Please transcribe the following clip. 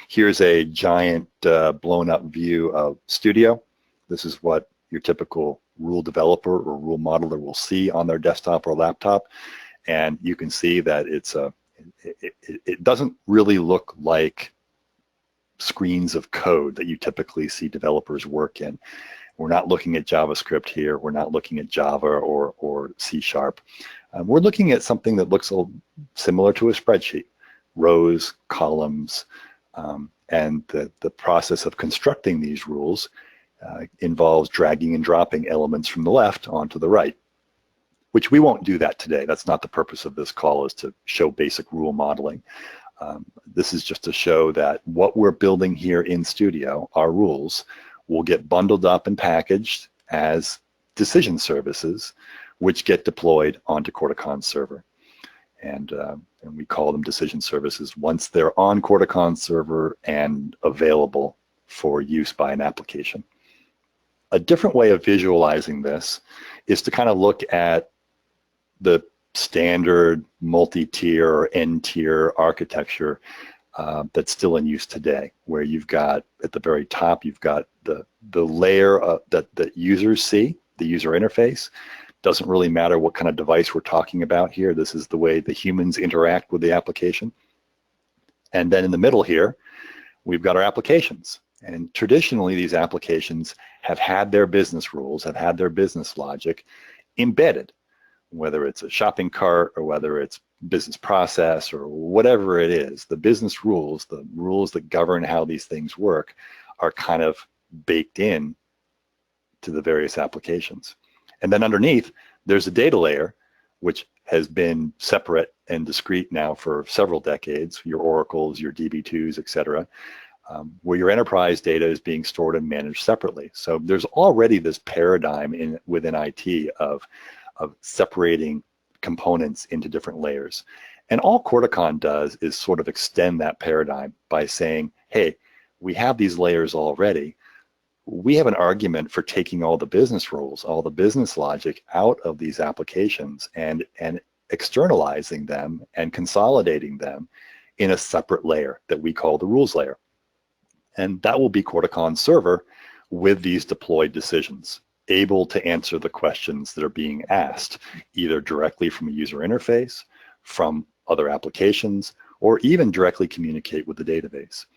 Here's a giant blown up view of Studio. This is what your typical rule developer or rule modeler will see on their desktop or laptop. And you can see that it doesn't really look like screens of code that you typically see developers work in. We're not looking at JavaScript here. We're not looking at Java or C#. We're looking at something that looks a little similar to a spreadsheet, rows, columns, and the process of constructing these rules involves dragging and dropping elements from the left onto the right, which we won't do that today. That's not the purpose of this call, is to show basic rule modeling. This is just to show that what we're building here in Studio, our rules, will get bundled up and packaged as decision services, which get deployed onto Corticon's server. And we call them decision services once they're on Corticon's server and available for use by an application. A different way of visualizing this is to kind of look at the standard multi-tier or n-tier architecture that's still in use today, where you've got at the very top, you've got the layer that users see, the user interface. Doesn't really matter what kind of device we're talking about here. This is the way the humans interact with the application. And then in the middle here, we've got our applications. And traditionally, these applications have had their business rules, have had their business logic embedded, whether it's a shopping cart or whether it's business process or whatever it is. The business rules, the rules that govern how these things work, are kind of baked in to the various applications. And then underneath, there's a data layer, which has been separate and discrete now for several decades, your Oracles, your DB2s, et cetera, where your enterprise data is being stored and managed separately. So there's already this paradigm within IT of separating components into different layers. And all Corticon does is sort of extend that paradigm by saying, hey, we have these layers already. We have an argument for taking all the business rules, all the business logic out of these applications and externalizing them and consolidating them in a separate layer that we call the rules layer. And that will be Corticon's server with these deployed decisions, able to answer the questions that are being asked, either directly from a user interface, from other applications, or even directly communicate with the database.